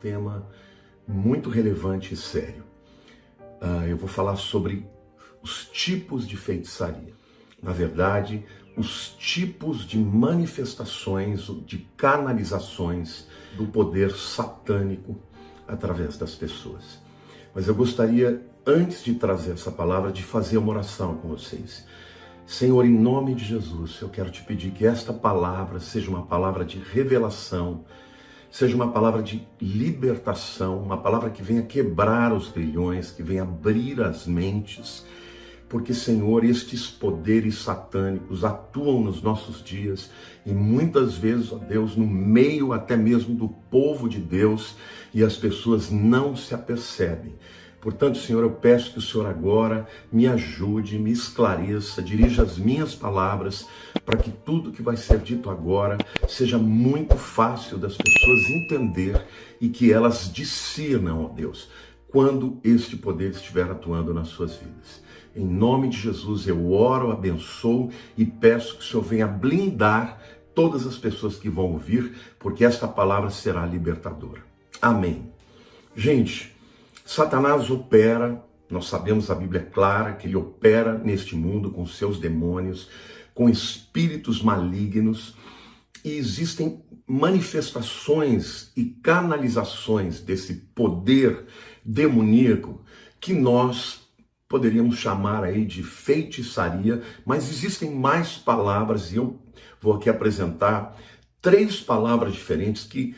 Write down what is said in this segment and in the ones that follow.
tema muito relevante e sério. Eu vou falar sobre os tipos de feitiçaria. Na verdade, os tipos de manifestações, de canalizações do poder satânico através das pessoas. Mas eu gostaria, antes de trazer essa palavra, de fazer uma oração com vocês. Senhor, em nome de Jesus, eu quero te pedir que esta palavra seja uma palavra de revelação, seja uma palavra de libertação, uma palavra que venha quebrar os grilhões, que venha abrir as mentes, porque, Senhor, estes poderes satânicos atuam nos nossos dias e muitas vezes, ó Deus, no meio até mesmo do povo de Deus, e as pessoas não se apercebem. Portanto, Senhor, eu peço que o Senhor agora me ajude, me esclareça, dirija as minhas palavras, para que tudo que vai ser dito agora seja muito fácil das pessoas entender e que elas discernam, ó Deus, quando este poder estiver atuando nas suas vidas. Em nome de Jesus eu oro, abençoo e peço que o Senhor venha blindar todas as pessoas que vão ouvir, porque esta palavra será libertadora. Amém. Gente, Satanás opera, nós sabemos, a Bíblia é clara, que ele opera neste mundo com seus demônios, com espíritos malignos, e existem manifestações e canalizações desse poder demoníaco que nós poderíamos chamar aí de feitiçaria, mas existem mais palavras, e eu vou aqui apresentar 3 palavras diferentes que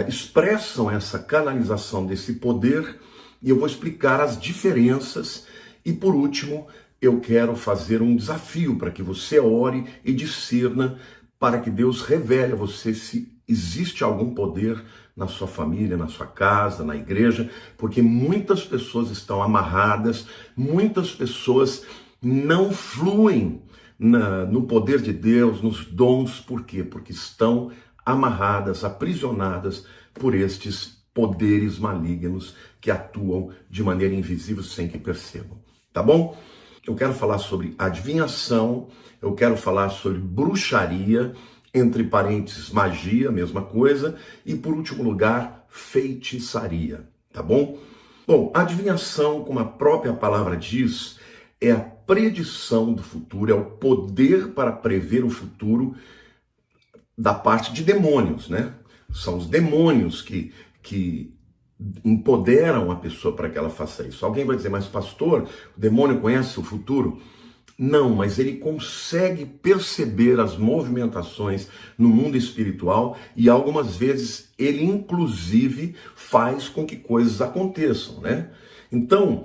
expressam essa canalização desse poder, e eu vou explicar as diferenças. E por último, eu quero fazer um desafio para que você ore e discerna, para que Deus revele a você se existe algum poder na sua família, na sua casa, na igreja, porque muitas pessoas estão amarradas, muitas pessoas não fluem no poder de Deus, nos dons. Por quê? Porque estão amarradas, aprisionadas por estes poderes malignos que atuam de maneira invisível sem que percebam, tá bom? Eu quero falar sobre adivinhação, eu quero falar sobre bruxaria, entre parênteses, magia, mesma coisa, e por último lugar, feitiçaria, tá bom? Bom, adivinhação, como a própria palavra diz, é a predição do futuro, é o poder para prever o futuro da parte de demônios, né? São os demônios que empoderam a pessoa para que ela faça isso. Alguém vai dizer, mas pastor, o demônio conhece o futuro? Não, mas ele consegue perceber as movimentações no mundo espiritual e algumas vezes ele inclusive faz com que coisas aconteçam, né? Então,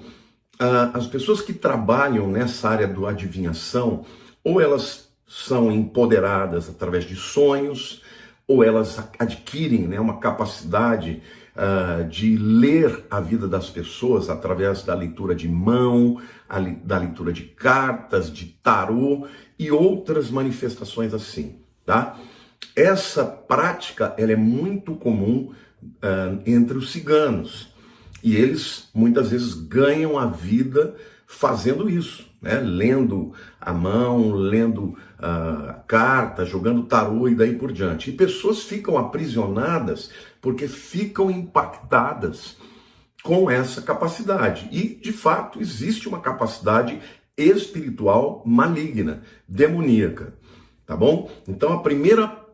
as pessoas que trabalham nessa área do adivinhação, ou elas são empoderadas através de sonhos, ou elas adquirem, né, uma capacidade de ler a vida das pessoas através da leitura de mão, da leitura de cartas, de tarô e outras manifestações assim, tá? Essa prática, ela é muito comum entre os ciganos, e eles muitas vezes ganham a vida fazendo isso, né? Lendo a mão, lendo carta, jogando tarô e daí por diante. E pessoas ficam aprisionadas porque ficam impactadas com essa capacidade. E, de fato, existe uma capacidade espiritual maligna, demoníaca, tá bom? Então, a primeira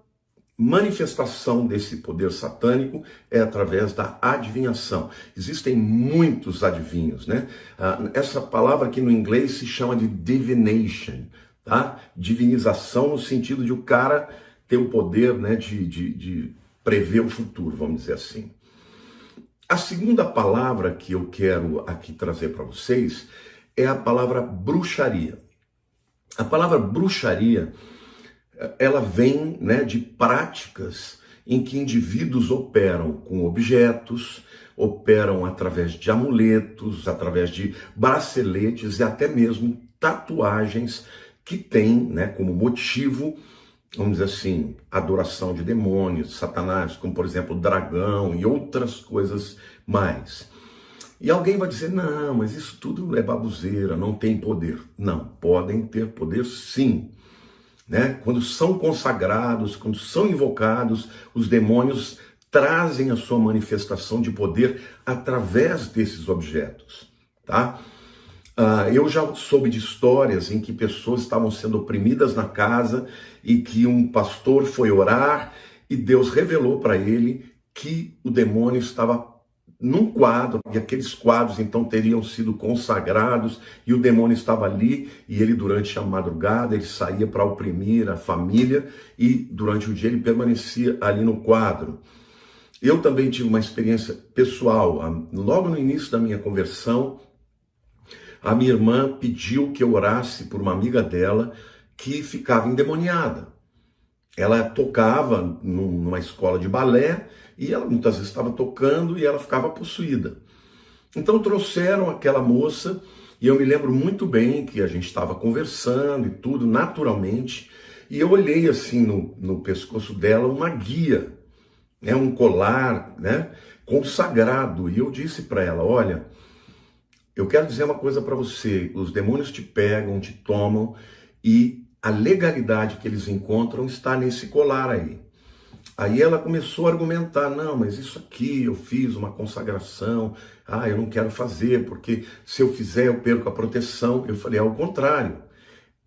manifestação desse poder satânico é através da adivinhação. Existem muitos adivinhos, né? Essa palavra aqui no inglês se chama de divination, tá? Divinização no sentido de o cara ter o poder, né, de prever o futuro, vamos dizer assim. A segunda palavra que eu quero aqui trazer para vocês é a palavra bruxaria. A palavra bruxaria, ela vem, né, de práticas em que indivíduos operam com objetos, operam através de amuletos, através de braceletes e até mesmo tatuagens que têm, né, como motivo, vamos dizer assim, adoração de demônios, satanás, como por exemplo o dragão e outras coisas mais. E alguém vai dizer, não, mas isso tudo é baboseira, não tem poder. Não, podem ter poder sim, né? Quando são consagrados, quando são invocados, os demônios trazem a sua manifestação de poder através desses objetos, tá? Eu já soube de histórias em que pessoas estavam sendo oprimidas na casa e que um pastor foi orar e Deus revelou para ele que o demônio estava num quadro, e aqueles quadros então teriam sido consagrados, e o demônio estava ali, e ele durante a madrugada, ele saía para oprimir a família, e durante o dia ele permanecia ali no quadro. Eu também tive uma experiência pessoal, logo no início da minha conversão, a minha irmã pediu que eu orasse por uma amiga dela que ficava endemoniada. Ela tocava numa escola de balé e ela muitas vezes estava tocando e ela ficava possuída. Então trouxeram aquela moça e eu me lembro muito bem que a gente estava conversando e tudo naturalmente e eu olhei assim no pescoço dela uma guia, né, um colar, né, consagrado, e eu disse para ela, olha, eu quero dizer uma coisa para você, os demônios te pegam, te tomam e a legalidade que eles encontram está nesse colar aí. Aí ela começou a argumentar, não, mas isso aqui eu fiz uma consagração, eu não quero fazer, porque se eu fizer eu perco a proteção. Eu falei, ao contrário,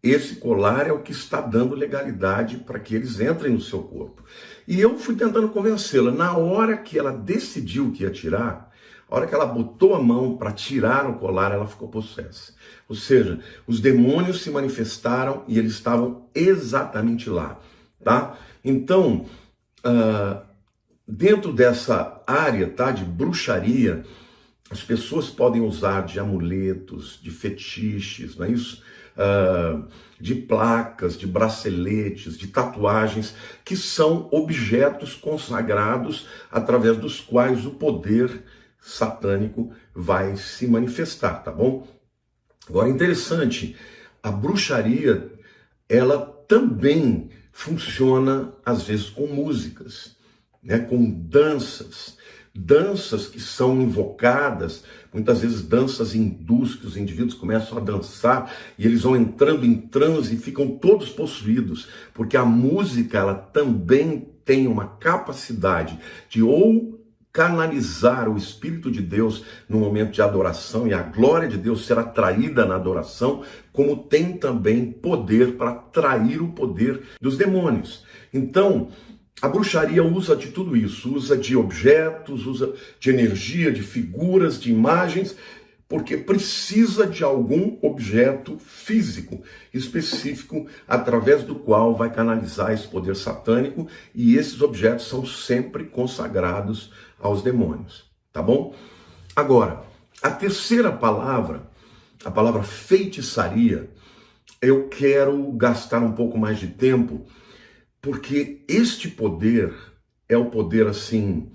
esse colar é o que está dando legalidade para que eles entrem no seu corpo. E eu fui tentando convencê-la, na hora que ela decidiu que ia tirar, a hora que ela botou a mão para tirar o colar, ela ficou possessa. Ou seja, os demônios se manifestaram e eles estavam exatamente lá, tá? Então, dentro dessa área, tá, de bruxaria, as pessoas podem usar de amuletos, de fetiches, não é isso? De placas, de braceletes, de tatuagens, que são objetos consagrados através dos quais o poder satânico vai se manifestar, tá bom? Agora, interessante, a bruxaria, ela também funciona, às vezes, com músicas, né, com danças que são invocadas, muitas vezes danças hindus, que os indivíduos começam a dançar e eles vão entrando em transe e ficam todos possuídos, porque a música, ela também tem uma capacidade de ou canalizar o Espírito de Deus no momento de adoração e a glória de Deus ser atraída na adoração, como tem também poder para atrair o poder dos demônios. Então, a bruxaria usa de tudo isso, usa de objetos, usa de energia, de figuras, de imagens, porque precisa de algum objeto físico específico através do qual vai canalizar esse poder satânico, e esses objetos são sempre consagrados aos demônios, tá bom? Agora, a terceira palavra, a palavra feitiçaria, eu quero gastar um pouco mais de tempo, porque este poder é o poder, assim,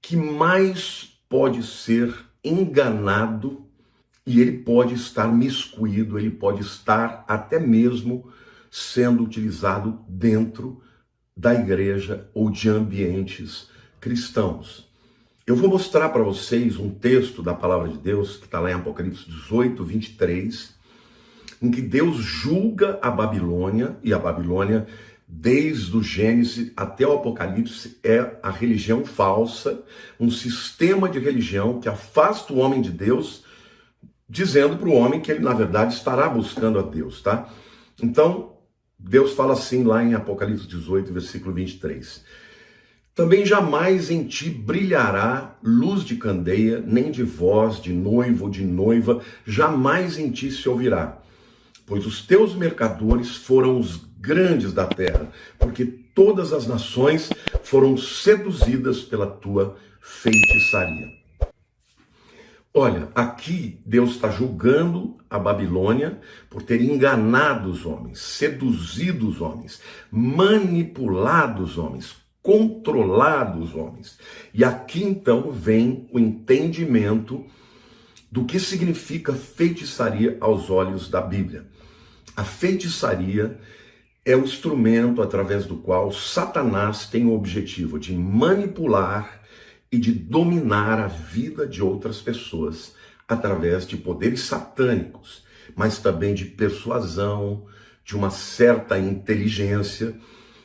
que mais pode ser enganado e ele pode estar miscuído, ele pode estar até mesmo sendo utilizado dentro da igreja ou de ambientes cristãos. Eu vou mostrar para vocês um texto da palavra de Deus, que está lá em Apocalipse 18, 23, em que Deus julga a Babilônia, e a Babilônia, desde o Gênesis até o Apocalipse, é a religião falsa, um sistema de religião que afasta o homem de Deus, dizendo para o homem que ele, na verdade, estará buscando a Deus, tá? Então, Deus fala assim lá em Apocalipse 18, versículo 23. Também jamais em ti brilhará luz de candeia, nem de voz de noivo ou de noiva, jamais em ti se ouvirá. Pois os teus mercadores foram os grandes da terra, porque todas as nações foram seduzidas pela tua feitiçaria. Olha, aqui Deus está julgando a Babilônia por ter enganado os homens, seduzido os homens, manipulado os homens, controlado os homens. E aqui então vem o entendimento do que significa feitiçaria aos olhos da Bíblia. A feitiçaria é o instrumento através do qual Satanás tem o objetivo de manipular e de dominar a vida de outras pessoas através de poderes satânicos, mas também de persuasão, de uma certa inteligência.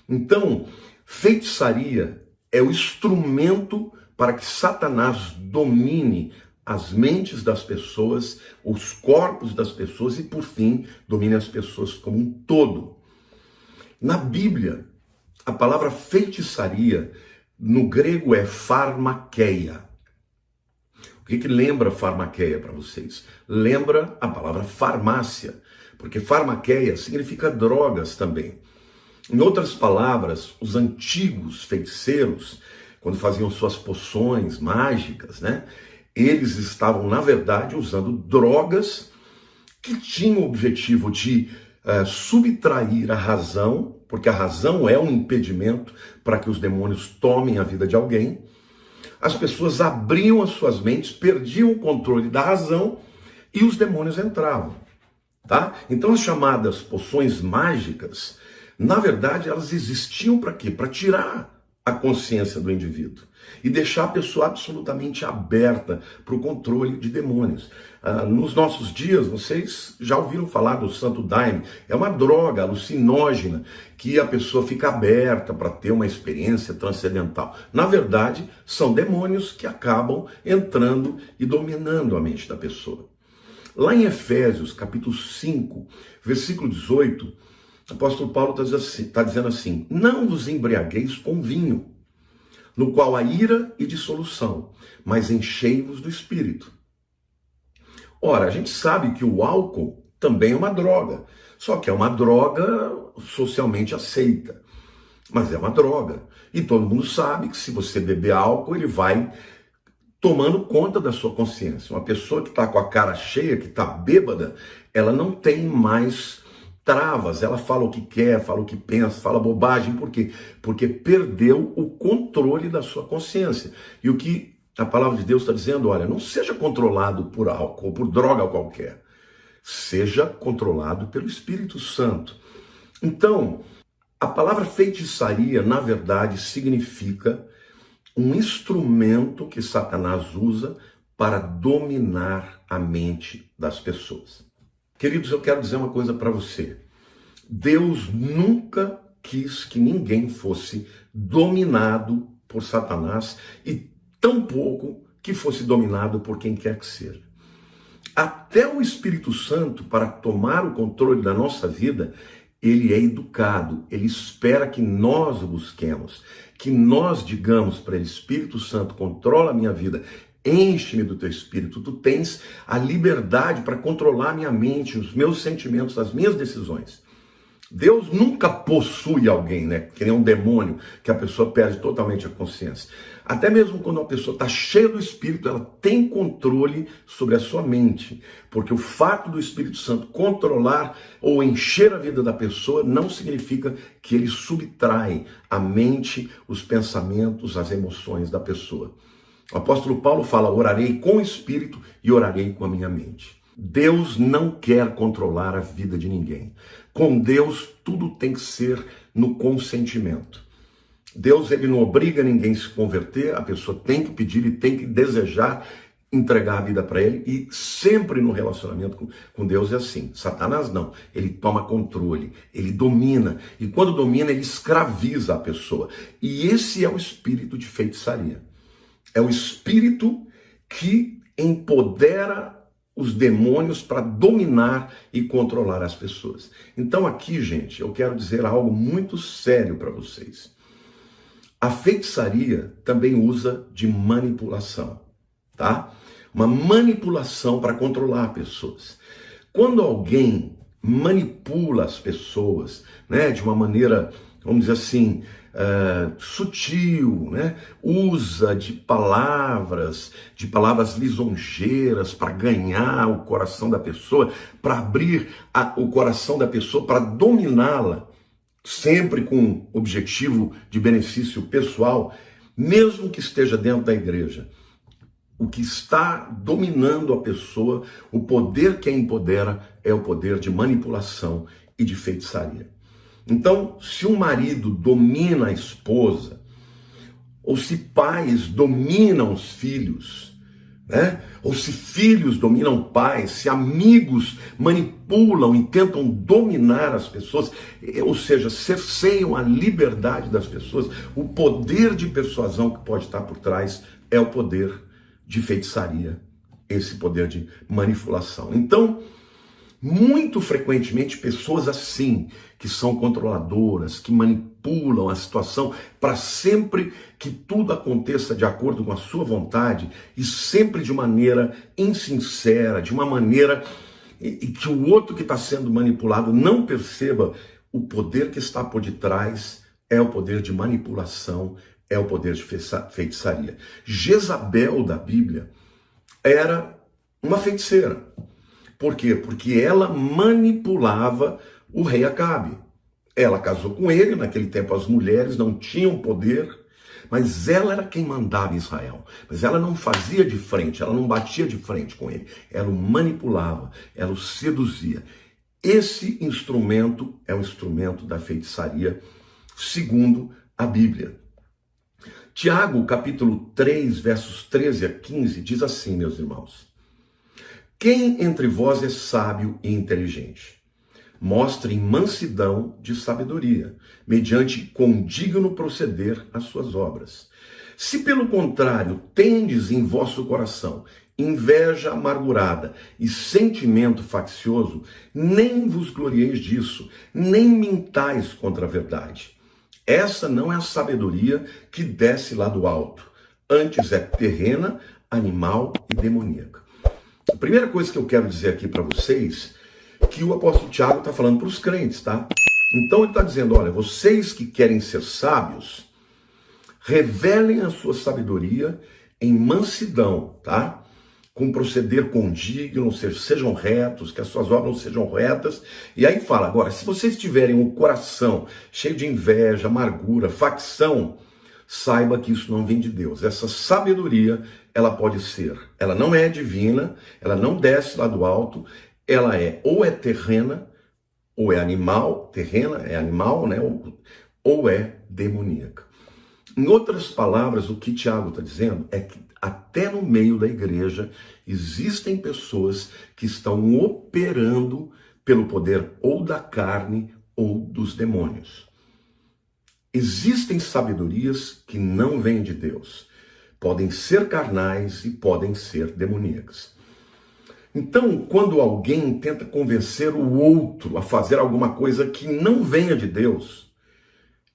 Então, feitiçaria é o instrumento para que Satanás domine as mentes das pessoas, os corpos das pessoas e, por fim, domine as pessoas como um todo. Na Bíblia, a palavra feitiçaria, no grego, é pharmakeia. O que lembra pharmakeia para vocês? Lembra a palavra farmácia, porque pharmakeia significa drogas também. Em outras palavras, os antigos feiticeiros, quando faziam suas poções mágicas, né, eles estavam, na verdade, usando drogas que tinham o objetivo de subtrair a razão, porque a razão é um impedimento para que os demônios tomem a vida de alguém. As pessoas abriam as suas mentes, perdiam o controle da razão e os demônios entravam. Tá? Então as chamadas poções mágicas, na verdade, elas existiam para quê? Para tirar a consciência do indivíduo e deixar a pessoa absolutamente aberta para o controle de demônios. Nos nossos dias, vocês já ouviram falar do Santo Daime, é uma droga alucinógena que a pessoa fica aberta para ter uma experiência transcendental. Na verdade, são demônios que acabam entrando e dominando a mente da pessoa. Lá em Efésios, capítulo 5, versículo 18, o apóstolo Paulo está dizendo assim: não vos embriagueis com vinho, no qual há ira e dissolução, mas enchei-vos do Espírito. Ora, a gente sabe que o álcool também é uma droga, só que é uma droga socialmente aceita, mas é uma droga. E todo mundo sabe que se você beber álcool, ele vai tomando conta da sua consciência. Uma pessoa que está com a cara cheia, que está bêbada, ela não tem mais travas, ela fala o que quer, fala o que pensa, fala bobagem. Por quê? Porque perdeu o controle da sua consciência. E o que a palavra de Deus está dizendo, olha, não seja controlado por álcool, por droga qualquer. Seja controlado pelo Espírito Santo. Então, a palavra feitiçaria, na verdade, significa um instrumento que Satanás usa para dominar a mente das pessoas. Queridos, eu quero dizer uma coisa para você. Deus nunca quis que ninguém fosse dominado por Satanás e tampouco que fosse dominado por quem quer que seja. Até o Espírito Santo, para tomar o controle da nossa vida, ele é educado, ele espera que nós o busquemos, que nós digamos para ele: Espírito Santo, controla a minha vida, enche-me do teu Espírito, tu tens a liberdade para controlar a minha mente, os meus sentimentos, as minhas decisões. Deus nunca possui alguém, né? Que nem um demônio, que a pessoa perde totalmente a consciência. Até mesmo quando uma pessoa está cheia do Espírito, ela tem controle sobre a sua mente. Porque o fato do Espírito Santo controlar ou encher a vida da pessoa não significa que ele subtrai a mente, os pensamentos, as emoções da pessoa. O apóstolo Paulo fala: orarei com o Espírito e orarei com a minha mente. Deus não quer controlar a vida de ninguém. Com Deus, tudo tem que ser no consentimento. Deus, ele não obriga ninguém a se converter, a pessoa tem que pedir e tem que desejar entregar a vida para ele, e sempre no relacionamento com Deus é assim. Satanás não, ele toma controle, ele domina, e quando domina, ele escraviza a pessoa. E esse é o espírito de feitiçaria. É o espírito que empodera os demônios para dominar e controlar as pessoas. Então aqui, gente, eu quero dizer algo muito sério para vocês. A feitiçaria também usa de manipulação, tá? Uma manipulação para controlar pessoas. Quando alguém manipula as pessoas, né, de uma maneira, vamos dizer assim, sutil, né? Usa de palavras lisonjeiras para ganhar o coração da pessoa, para abrir o coração da pessoa, para dominá-la, sempre com objetivo de benefício pessoal, mesmo que esteja dentro da igreja. O que está dominando a pessoa, o poder que a empodera, é o poder de manipulação e de feitiçaria. Então, se um marido domina a esposa, ou se pais dominam os filhos, né? Ou se filhos dominam pais, se amigos manipulam e tentam dominar as pessoas, ou seja, cerceiam a liberdade das pessoas, o poder de persuasão que pode estar por trás é o poder de feitiçaria, esse poder de manipulação. Então, muito frequentemente, pessoas assim, que são controladoras, que manipulam a situação para sempre que tudo aconteça de acordo com a sua vontade e sempre de maneira insincera, de uma maneira e que o outro que está sendo manipulado não perceba o poder que está por detrás é o poder de manipulação, é o poder de feitiçaria. Jezabel da Bíblia era uma feiticeira. Por quê? Porque ela manipulava o rei Acabe. Ela casou com ele, naquele tempo as mulheres não tinham poder, mas ela era quem mandava em Israel. Mas ela não fazia de frente, ela não batia de frente com ele. Ela o manipulava, ela o seduzia. Esse instrumento é um instrumento da feitiçaria, segundo a Bíblia. Tiago, capítulo 3, versos 13 a 15, diz assim, meus irmãos: quem entre vós é sábio e inteligente? Mostrem mansidão de sabedoria, mediante condigno proceder às suas obras. Se pelo contrário tendes em vosso coração inveja amargurada e sentimento faccioso, nem vos glorieis disso, nem mintais contra a verdade. Essa não é a sabedoria que desce lá do alto, antes é terrena, animal e demoníaca. A primeira coisa que eu quero dizer aqui para vocês é que o apóstolo Tiago está falando para os crentes, tá? Então ele está dizendo, olha, vocês que querem ser sábios, revelem a sua sabedoria em mansidão, tá? Com proceder condigno, sejam retos, que as suas obras sejam retas. E aí fala, agora, se vocês tiverem um coração cheio de inveja, amargura, facção, saiba que isso não vem de Deus. Essa sabedoria, ela pode ser, ela não é divina, ela não desce lá do alto, ela é ou é terrena, ou é animal, terrena é animal, né? Ou é demoníaca. Em outras palavras, o que Tiago está dizendo é que até no meio da igreja existem pessoas que estão operando pelo poder ou da carne ou dos demônios. Existem sabedorias que não vêm de Deus. Podem ser carnais e podem ser demoníacas. Então, quando alguém tenta convencer o outro a fazer alguma coisa que não venha de Deus,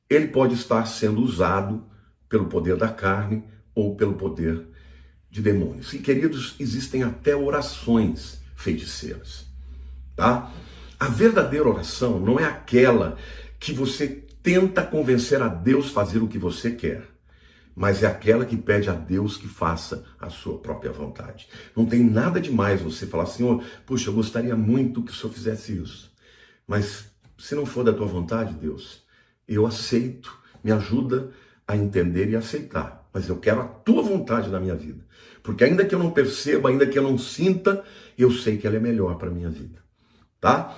ele pode estar sendo usado pelo poder da carne ou pelo poder de demônios. E, queridos, existem até orações feiticeiras, tá? A verdadeira oração não é aquela que você tenta convencer a Deus a fazer o que você quer, mas é aquela que pede a Deus que faça a sua própria vontade. Não tem nada demais você falar, Senhor, puxa, eu gostaria muito que o Senhor fizesse isso, mas se não for da tua vontade, Deus, eu aceito, me ajuda a entender e aceitar, mas eu quero a tua vontade na minha vida, porque ainda que eu não perceba, ainda que eu não sinta, eu sei que ela é melhor para a minha vida, tá?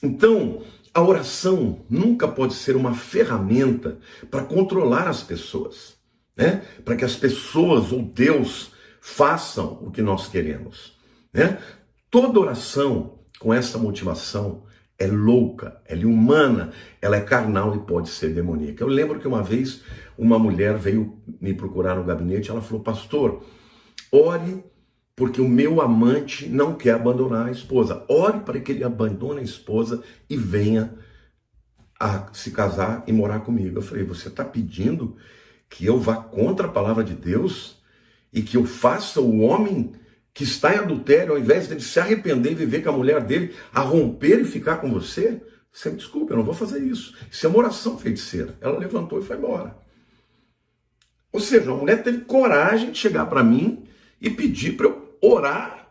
Então, a oração nunca pode ser uma ferramenta para controlar as pessoas, né? Para que as pessoas ou Deus façam o que nós queremos, né? Toda oração com essa motivação é louca, ela é humana, ela é carnal e pode ser demoníaca. Eu lembro que uma vez uma mulher veio me procurar no gabinete, ela falou, pastor, ore porque o meu amante não quer abandonar a esposa. Ore para que ele abandone a esposa e venha a se casar e morar comigo. Eu falei, você está pedindo que eu vá contra a palavra de Deus e que eu faça o homem que está em adultério, ao invés dele se arrepender e viver com a mulher dele, a romper e ficar com você? Você me desculpe, eu não vou fazer isso. Isso é uma oração feiticeira. Ela levantou e foi embora. Ou seja, a mulher teve coragem de chegar para mim e pedir para eu orar.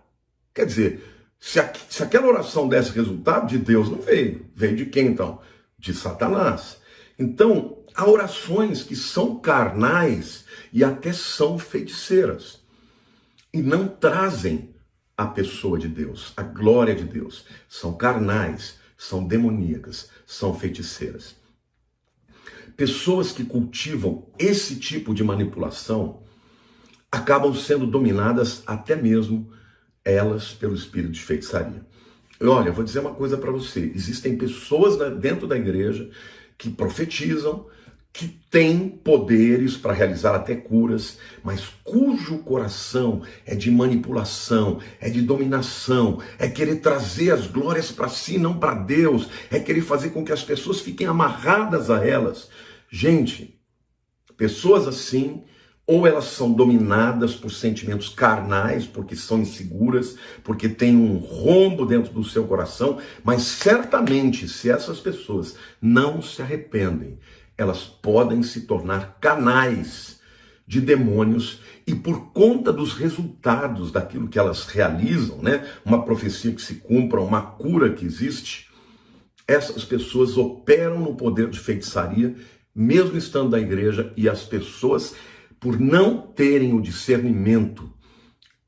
Quer dizer, se aquela oração desse resultado, de Deus não veio. Veio de quem então? De Satanás. Então, há orações que são carnais e até são feiticeiras. E não trazem a pessoa de Deus, a glória de Deus. São carnais, são demoníacas, são feiticeiras. Pessoas que cultivam esse tipo de manipulação, acabam sendo dominadas até mesmo elas pelo espírito de feitiçaria. Olha, eu vou dizer uma coisa para você, existem pessoas dentro da igreja que profetizam, que têm poderes para realizar até curas, mas cujo coração é de manipulação, é de dominação, é querer trazer as glórias para si, não para Deus, é querer fazer com que as pessoas fiquem amarradas a elas. Gente, pessoas assim, ou elas são dominadas por sentimentos carnais, porque são inseguras, porque tem um rombo dentro do seu coração, mas certamente, se essas pessoas não se arrependem, elas podem se tornar canais de demônios e por conta dos resultados daquilo que elas realizam, né? Uma profecia que se cumpra, uma cura que existe, essas pessoas operam no poder de feitiçaria, mesmo estando na igreja, e as pessoas, por não terem o discernimento,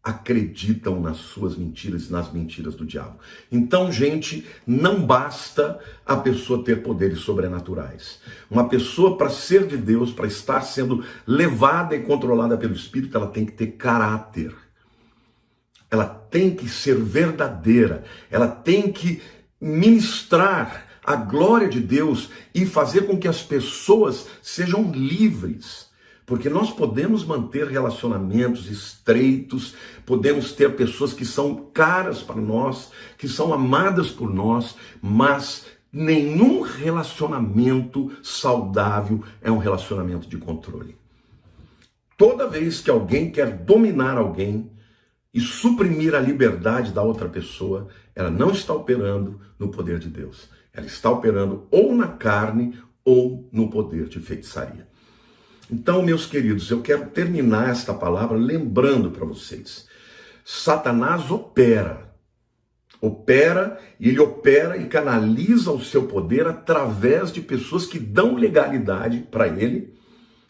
acreditam nas suas mentiras e nas mentiras do diabo. Então, gente, não basta a pessoa ter poderes sobrenaturais. Uma pessoa, para ser de Deus, para estar sendo levada e controlada pelo Espírito, ela tem que ter caráter. Ela tem que ser verdadeira. Ela tem que ministrar a glória de Deus e fazer com que as pessoas sejam livres. Porque nós podemos manter relacionamentos estreitos, podemos ter pessoas que são caras para nós, que são amadas por nós, mas nenhum relacionamento saudável é um relacionamento de controle. Toda vez que alguém quer dominar alguém e suprimir a liberdade da outra pessoa, ela não está operando no poder de Deus. Ela está operando ou na carne ou no poder de feitiçaria. Então, meus queridos, eu quero terminar esta palavra lembrando para vocês. Satanás opera e ele opera e canaliza o seu poder através de pessoas que dão legalidade para ele,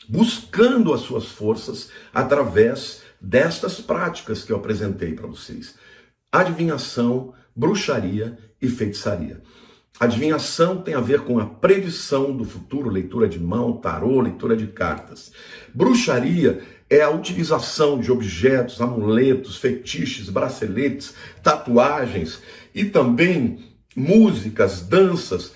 buscando as suas forças através destas práticas que eu apresentei para vocês. Adivinhação, bruxaria e feitiçaria. Adivinhação tem a ver com a predição do futuro, leitura de mão, tarô, leitura de cartas. Bruxaria é a utilização de objetos, amuletos, fetiches, braceletes, tatuagens e também músicas, danças,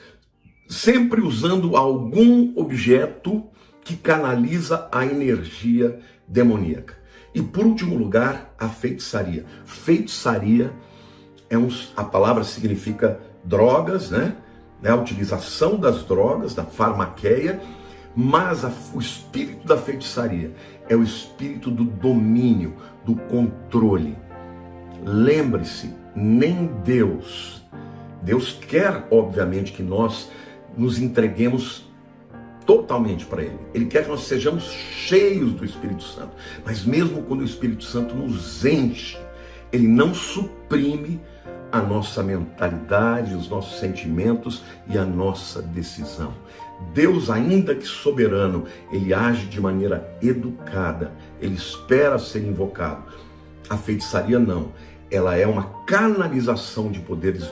sempre usando algum objeto que canaliza a energia demoníaca. E por último lugar, a feitiçaria. Feitiçaria a palavra significa drogas, né? A utilização das drogas, da farmaqueia, mas o espírito da feitiçaria é o espírito do domínio, do controle. Lembre-se, nem Deus quer, obviamente, que nós nos entreguemos totalmente para Ele. Ele quer que nós sejamos cheios do Espírito Santo, mas mesmo quando o Espírito Santo nos enche, Ele não suprime a nossa mentalidade, os nossos sentimentos e a nossa decisão. Deus, ainda que soberano, Ele age de maneira educada, Ele espera ser invocado. A feitiçaria não, ela é uma canalização de poderes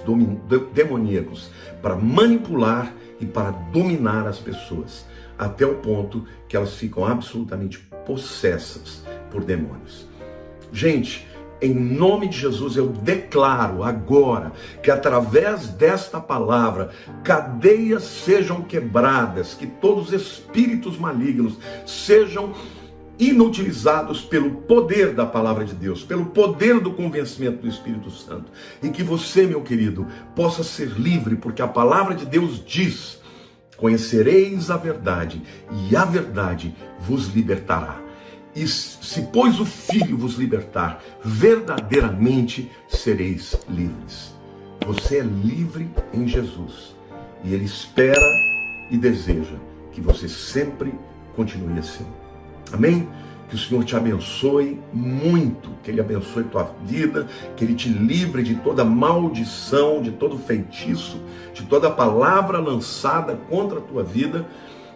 demoníacos para manipular e para dominar as pessoas, até o ponto que elas ficam absolutamente possessas por demônios. Gente, em nome de Jesus, eu declaro agora que através desta palavra, cadeias sejam quebradas, que todos os espíritos malignos sejam inutilizados pelo poder da palavra de Deus, pelo poder do convencimento do Espírito Santo. E que você, meu querido, possa ser livre, porque a palavra de Deus diz: conhecereis a verdade, e a verdade vos libertará. E se, pois, o Filho vos libertar, verdadeiramente sereis livres. Você é livre em Jesus. E Ele espera e deseja que você sempre continue assim. Amém? Que o Senhor te abençoe muito, que Ele abençoe tua vida, que Ele te livre de toda maldição, de todo feitiço, de toda palavra lançada contra a tua vida.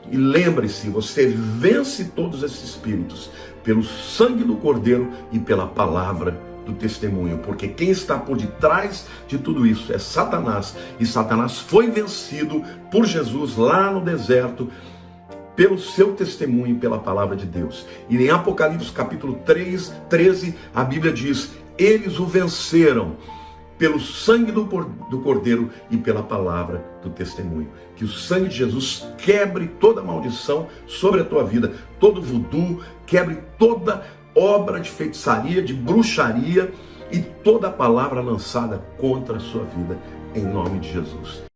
E lembre-se, você vence todos esses espíritos pelo sangue do Cordeiro e pela palavra do testemunho, porque quem está por detrás de tudo isso é Satanás, e Satanás foi vencido por Jesus lá no deserto, pelo seu testemunho, pela palavra de Deus. E em Apocalipse capítulo 13, a Bíblia diz: eles o venceram pelo sangue do Cordeiro e pela palavra do testemunho. Que o sangue de Jesus quebre toda maldição sobre a tua vida, todo voodoo, quebre toda obra de feitiçaria, de bruxaria e toda palavra lançada contra a sua vida, em nome de Jesus.